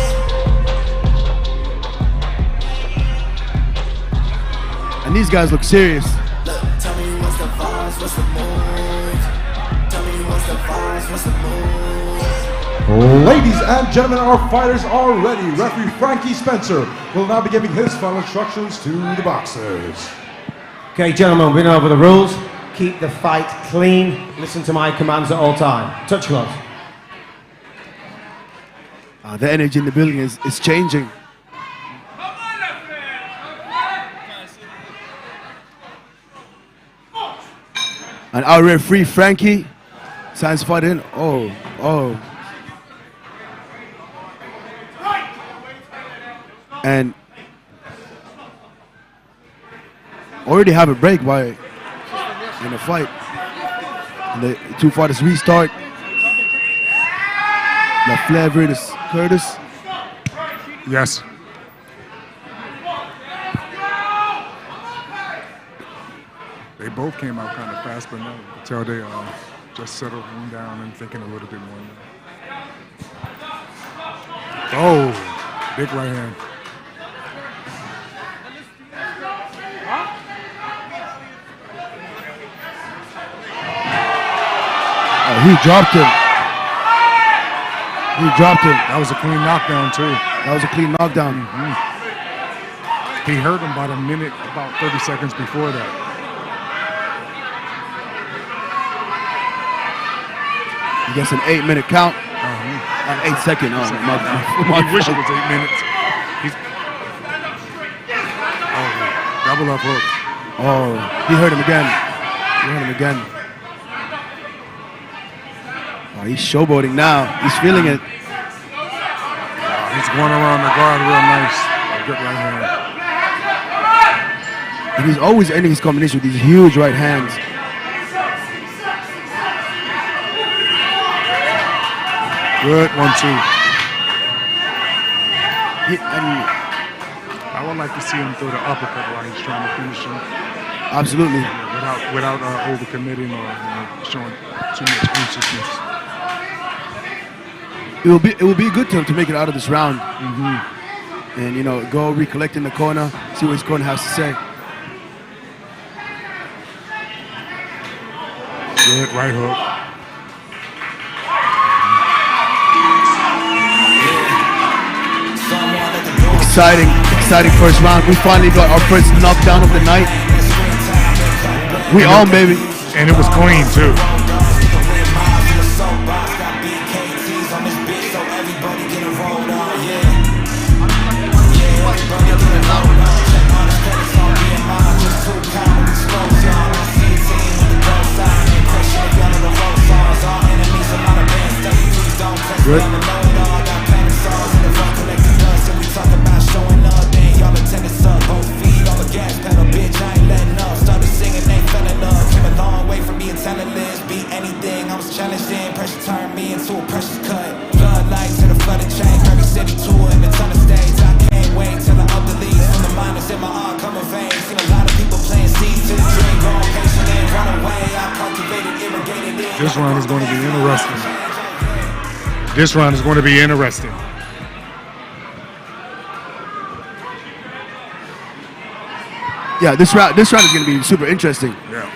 And these guys look serious. Look, tell me what's the vibes, what's the moves. Tell me what's the vibes, what's the moves. Ladies and gentlemen, our fighters are ready. Referee Frankie Spencer will now be giving his final instructions to the boxers. Okay, gentlemen, we know over the rules. Keep the fight clean. Listen to my commands at all time. Touch gloves. The energy in the building is changing. And our referee Frankie signs fight in. Oh. And already have a break in the fight. And the two fighters restart. LaFleur versus Kurtis. Yes. They both came out kind of fast, but no, you can tell they just settled down and thinking a little bit more now. Oh, big right hand. Oh, he dropped him. That was a clean knockdown, too. That was a clean knockdown. He hurt him about a minute, about 30 seconds before that. He gets an 8-minute count. 8-second. Oh, I wish it was 8 minutes. Double up hook. Oh, he hurt him again. Oh, he's showboating now. He's feeling it. He's going around the guard real nice. Good right hand. And he's always ending his combination with these huge right hands. Good 1-2. I would like to see him throw the uppercut while he's trying to finish him. Absolutely. Without overcommitting or showing too much anxiousness. It will be good to him to make it out of this round. And go recollect in the corner, see what his corner has to say. Good right hook. Exciting first round. We finally got our first knockdown of the night. We on, baby. And it was clean, too. Good. This round is going to be interesting. Yeah, this round is going to be super interesting. Yeah.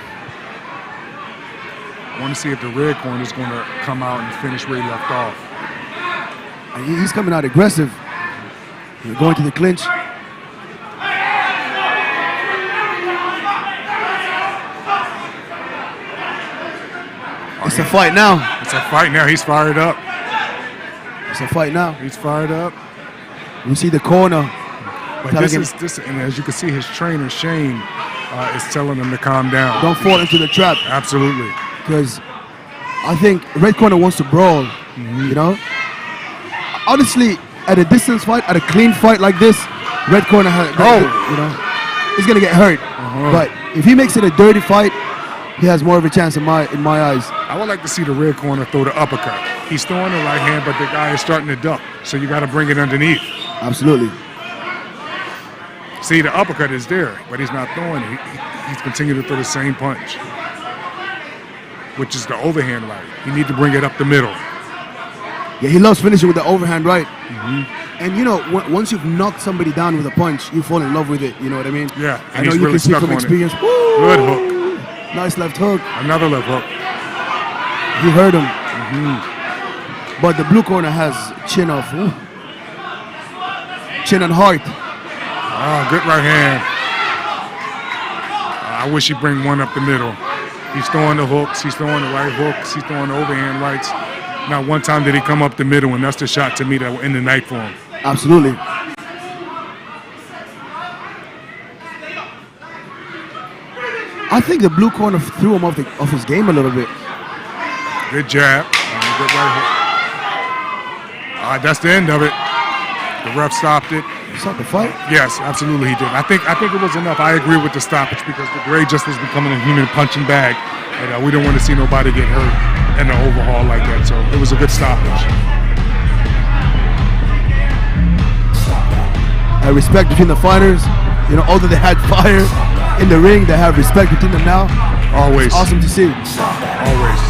I want to see if the red corner is going to come out and finish where he left off. And he's coming out aggressive. Going to the clinch. It's a fight now. It's a fight now. He's fired up. It's a fight now. He's fired up. You see the corner. But this, and as you can see, his trainer Shane is telling him to calm down. Don't fall into the trap. Absolutely. Because I think red corner wants to brawl. You know. Honestly, at a distance fight, at a clean fight like this, red corner has. You know, he's gonna get hurt. But if he makes it a dirty fight, he has more of a chance in my eyes. I would like to see the red corner throw the uppercut. He's throwing the right hand, but the guy is starting to duck. So you got to bring it underneath. Absolutely. See, the uppercut is there, but he's not throwing it. He's continuing to throw the same punch, which is the overhand right. You need to bring it up the middle. Yeah, he loves finishing with the overhand right. And you know, once you've knocked somebody down with a punch, you fall in love with it. You know what I mean? Yeah, I know you really can speak from experience. Good hook. Nice left hook. Another left hook. He hurt him. But the blue corner has chin off. Chin and heart. Good right hand. I wish he'd bring one up the middle. He's throwing the hooks. He's throwing the right hooks. He's throwing the overhand rights. Not one time did he come up the middle, and that's the shot to me that will end the night for him. Absolutely. I think the blue corner threw him off his game a little bit. Good jab. Good right hook. That's the end of it. The ref stopped it. Stopped the fight? Yes, absolutely he did. I think it was enough. I agree with the stoppage because the grade just is becoming a human punching bag, and we don't want to see nobody get hurt in an overhaul like that. So it was a good stoppage. Respect between the fighters. You know, although they had fire in the ring, they have respect between them now. Always. It's awesome to see. Always.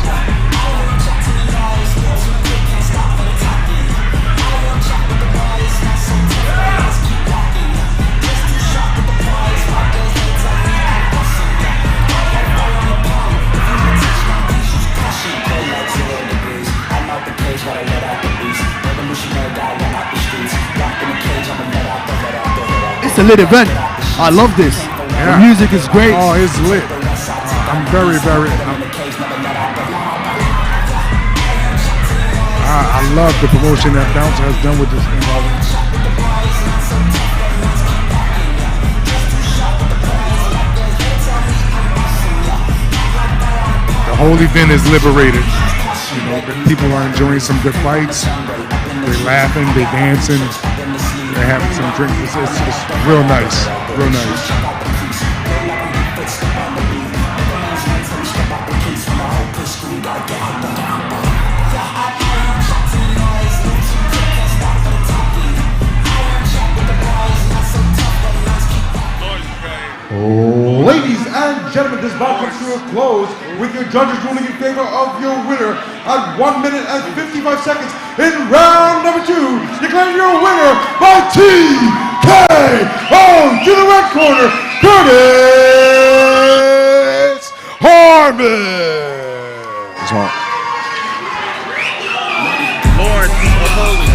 It's a lit event. I love this. Yeah. The music is great. Oh, it's lit. I'm very. I love the promotion that Bouncer has done with this involvement. The whole event is liberated. You know, the people are enjoying some good fights. They're laughing, they're dancing, they're having some drinks. It's real nice, real nice. Ladies and gentlemen, this bout comes to a close with your judges ruling in favor of your winner at 1 minute and 55 seconds in round number 2. Declaring your winner by TKO to the red corner, Kurtis Hartman. Lord of Holy.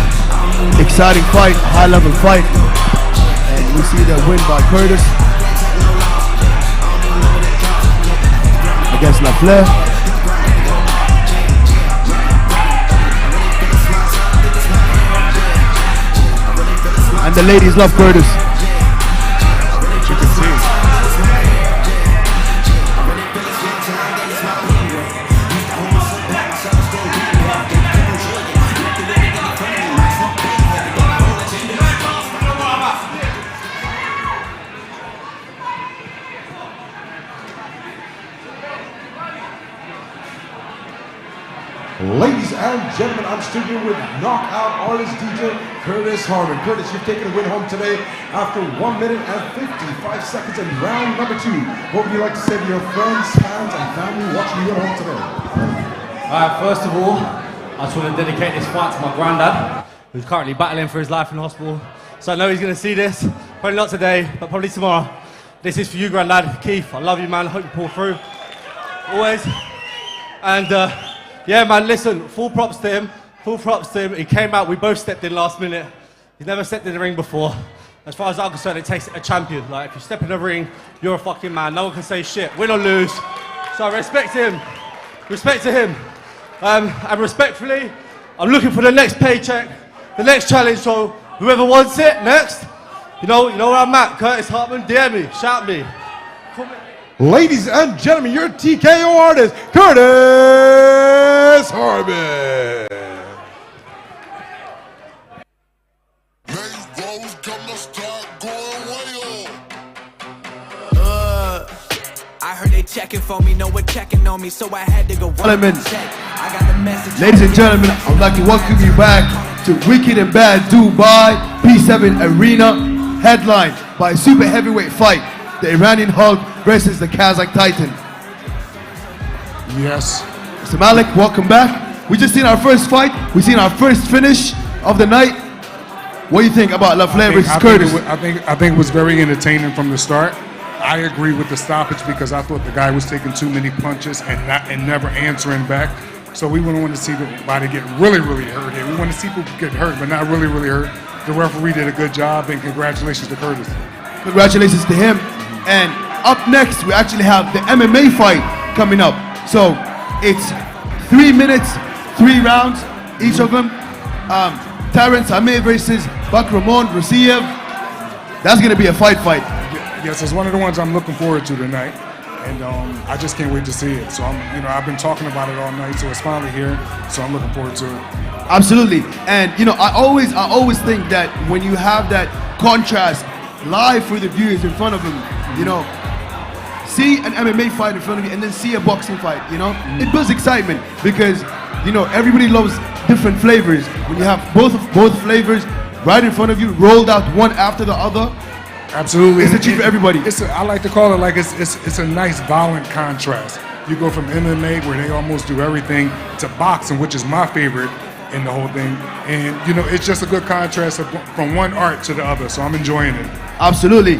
Exciting fight, high level fight. And we see the win by Kurtis against Lafleur. And the ladies love Kurtis. You can see. Ladies and gentlemen, I'm still here with knockout artist DJ Kurtis Hartman. Kurtis, you've taken a win home today after 1 minute and 55 seconds in round number 2. What would you like to say to your friends, fans, and family watching you at home today? First of all, I just want to dedicate this fight to my granddad, who's currently battling for his life in hospital. So I know he's going to see this, probably not today, but probably tomorrow. This is for you, Grandad. Keith, I love you, man. I hope you pull through. Always. And yeah, man, listen, full props to him. Full props to him. He came out, we both stepped in last minute. He's never stepped in the ring before. As far as I'm concerned, it takes a champion. Like, if you step in the ring, you're a fucking man. No one can say shit, win or lose. So respect him. Respect to him. And respectfully, I'm looking for the next paycheck, the next challenge. So whoever wants it next, you know where I'm at. Kurtis, Hartman, DM me, shout me. Ladies and gentlemen, your TKO artist, Kurtis Hartman. I heard they checking for me, no one checking on me, so I had to go check. I got the message. Ladies and gentlemen, I would like to welcome you back to Wicked and Bad Dubai P7 Arena, headlined by a super heavyweight fight, the Iranian Hulk versus the Kazakh Titan. Yes. Mr. Malik, welcome back. We just seen our first fight. We seen our first finish of the night. What do you think about LaFleur versus Kurtis? I think it was very entertaining from the start. I agree with the stoppage because I thought the guy was taking too many punches and never answering back. So we wouldn't want to see the body get really, really hurt here. We want to see people get hurt, but not really, really hurt. The referee did a good job, and congratulations to Kurtis. Congratulations to him. And up next, we actually have the MMA fight coming up. So it's 3 minutes, 3 rounds, each of them. Terrance versus Bakhromjon Ruziev. That's going to be a fight. Yes, it's one of the ones I'm looking forward to tonight, and I just can't wait to see it. So I've been talking about it all night, so it's finally here. So I'm looking forward to it. Absolutely, and I always think that when you have that contrast live for the viewers in front of them, see an MMA fight in front of you and then see a boxing fight, it builds excitement because everybody loves different flavors. When you have both flavors right in front of you, rolled out one after the other. Absolutely, it's a treat for everybody. I like to call it like it's a nice violent contrast. You go from MMA where they almost do everything to boxing, which is my favorite in the whole thing, and it's just a good contrast from one art to the other. So I'm enjoying it. Absolutely,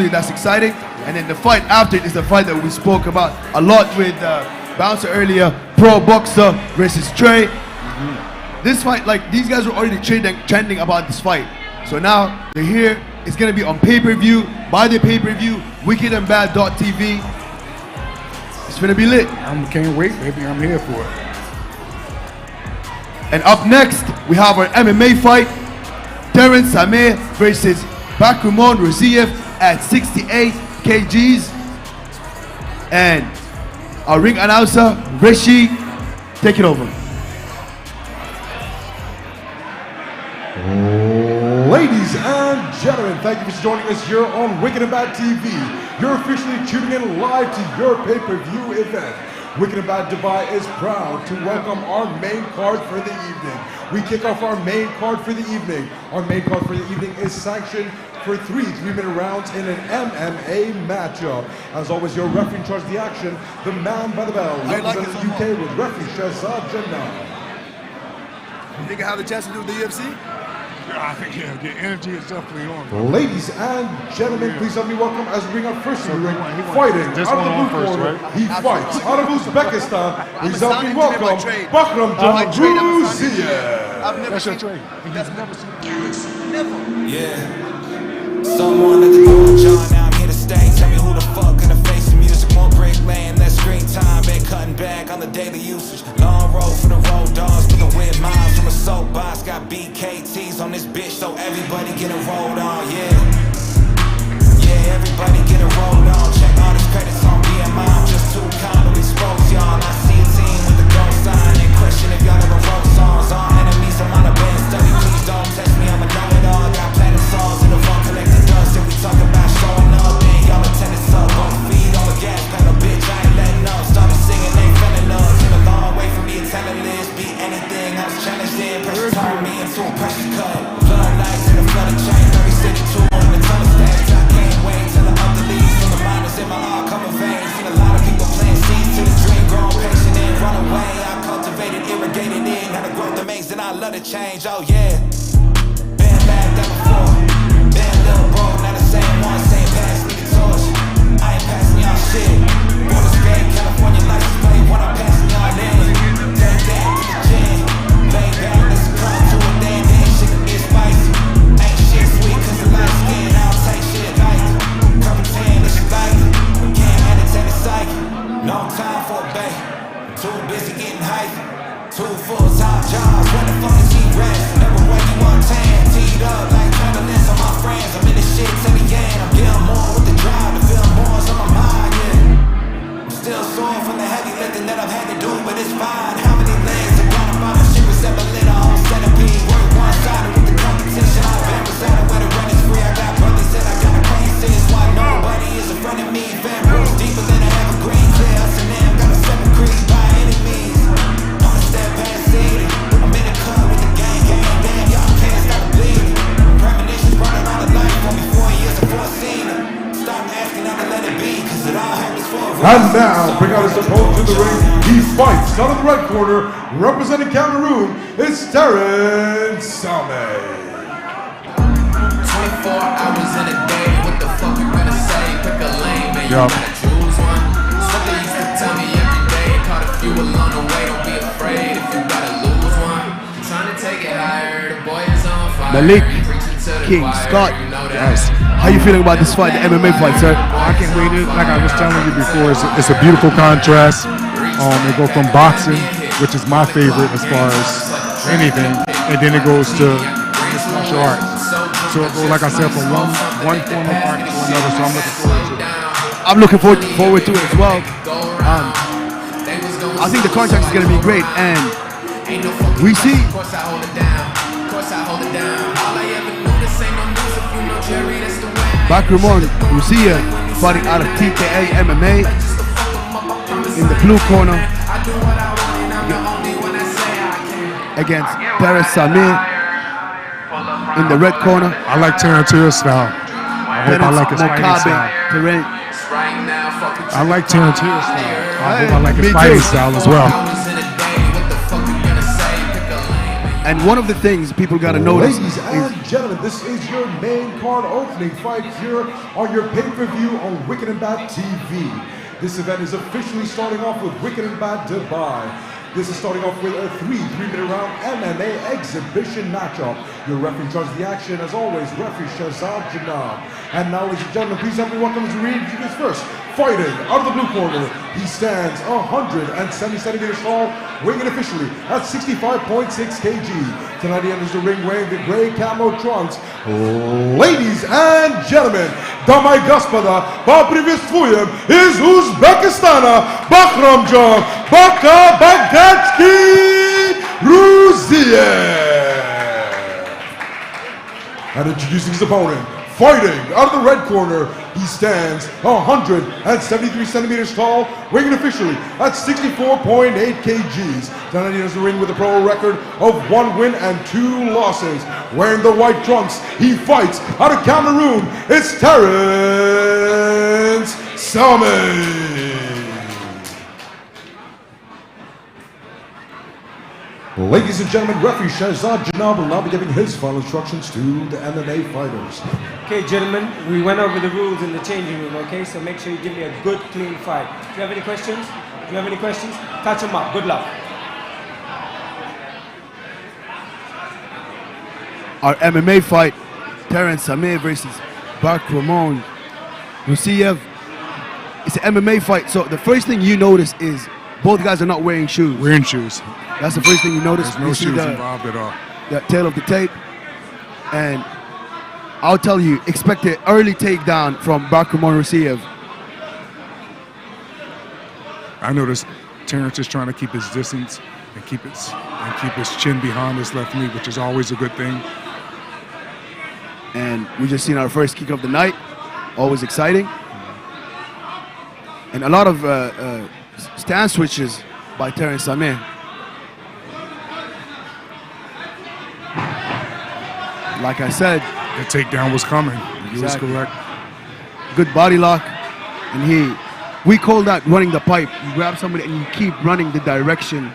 that's exciting. And then the fight after it is the fight that we spoke about a lot with Bouncer earlier, pro boxer versus Trey. This fight, like these guys were already trending about this fight. So now they're here. It's gonna be on pay-per-view, buy the pay-per-view, wickedandbad.tv. It's gonna be lit. I can't wait, baby, I'm here for it. And up next, we have our MMA fight, Terrance sameh versus Bakhromjon Ruziev at 68 kgs. And our ring announcer, Rishi, take it over. Ladies and gentlemen, thank you for joining us here on Wicked and Bad TV. You're officially tuning in live to your pay-per-view event. Wicked and Bad Dubai is proud to welcome our main card for the evening. We kick off our main card for the evening. Our main card for the evening is sanctioned for 3 3-minute rounds in an MMA matchup. As always, your referee in charge of the action, the man by the bell, representing the UK with referee Shahzad Jannah. You think I have the chance to do the UFC? I think the energy is definitely on. Ladies and gentlemen, please help me welcome as we bring up first in the ring, fighting out of the blue corner. He fights out of Uzbekistan. Please help me welcome Bakhromjon Ruziev. That's your trade. He's never seen Never. Yeah. Someone at the door, John. Now I'm here to stay. Tell me who the fuck gonna face the music. More break lane, less screen time. Been cutting back on the daily usage. Long road for the road dogs. We can win miles from a soapbox. Got BKTs on this bitch, so everybody get a rolled on. Yeah, everybody get a rolled on. Check all these credits on BMI. I'm just too kind to expose y'all. I see a team with the gold sign. And question if y'all ever wrote songs. All enemies, I'm on a band study. Please don't test me, I'm a know-it-all. Got platinum songs in the phone collecting dust. If we talk about showing up, then y'all attendance up. Both feet on the gas pedal, bitch, I ain't letting up. Started singing, they fell in love. Came a long way from being talentless. Beat anything, I was challenged in. Pressure turned me into a pressure cut. Blood lights in the flooded chain. 3062 on the tunnel stage. I can't wait till I up the leaves. From the miners in my heart coming veins. Seen a lot of people playing seeds to the dream. Grown patient and run away. I cultivated, irrigated in. Had a growth amazing, I love to change. Oh yeah. Been back there before. Been a little broke, not the same one. Same pass, me the torch. fan roots deeper than I ever green. Clear us and them, got a 7 crease by any means. On a step past city, I'm in the club with the gang. Damn, y'all can't stop bleeding. Premonitions running all the life on me 4 years before I seen it. Stop asking, I can let it be, cause it all happens for a reason. And now, bring out his opponent to the ring. He fights out of the red corner, representing Cameroon, it's Terrance, sameh. 24 hours in a day, what the fuck you gonna say? Pick a lane, man, you gotta choose one. Something used to tell me every day, caught a few along the way, don't be afraid if you gotta lose one. Trying to take it higher, the boy is on fire. Malik, King, Scott, Yes. how you feeling about this fight, the MMA fight, sir? I can't wait. Like I was telling you before, it's a beautiful contrast. It goes from boxing, which is my favorite as far as anything, and then it goes to martial arts. So it goes, like I said, from one form of art to another. So I'm looking forward to it. I'm looking forward to it as well. I think the contract is going to be great, and we see Bakhromjon Ruziev fighting out of TKA MMA in the blue corner against sameh in the red corner. I like Terrance's style. I hope I like his fighting style. I like Terrance's style. I hope I like his fighting style as well. And one of the things people got to notice Ladies and gentlemen, this is your main card opening fight here on your pay-per-view on Wicked and Bad TV. This event is officially starting off with Wicked and Bad Dubai. This is starting off with a three-minute round MMA exhibition matchup. Your referee in charge of the action, as always, referee Shahzad Janab. And now, ladies and gentlemen, please help me welcome to ring this first. Fighting out of the blue corner, he stands 170 centimeters tall, weighing in officially at 65.6 kg. Tonight he enters the ring wearing the gray camo trunks. Ladies and gentlemen, дамы и господа, поприветствуем из Узбекистана Bakhromjon Ruziev. And introducing his opponent, fighting out of the red corner, he stands 173 centimeters tall, weighing officially at 64.8 kgs. Tonight he enters the ring with a pro record of 1 win and 2 losses. Wearing the white trunks, he fights out of Cameroon, it's Terrance, sameh. Ladies and gentlemen, referee Shahzad Janab will now be giving his final instructions to the MMA fighters. Okay, gentlemen, we went over the rules in the changing room, okay? So make sure you give me a good, clean fight. Do you have any questions? Do you have any questions? Touch them up. Good luck. Our MMA fight, Terrance sameh versus Bakhromjon Ruziev. It's an MMA fight, so the first thing you notice is both guys are not wearing shoes. Wearing shoes. That's the first thing you notice. There's no shoes involved at all. The tail of the tape. And I'll tell you, expect an early takedown from Bakhromjon Ruziev. I noticed Terrance is trying to keep his distance and keep his chin behind his left knee, which is always a good thing. And we just seen our first kick of the night. Always exciting. And a lot of stance switches by Terrance sameh. Like I said, the takedown was coming. He was correct. Good body lock, and we call that running the pipe. You grab somebody and you keep running the direction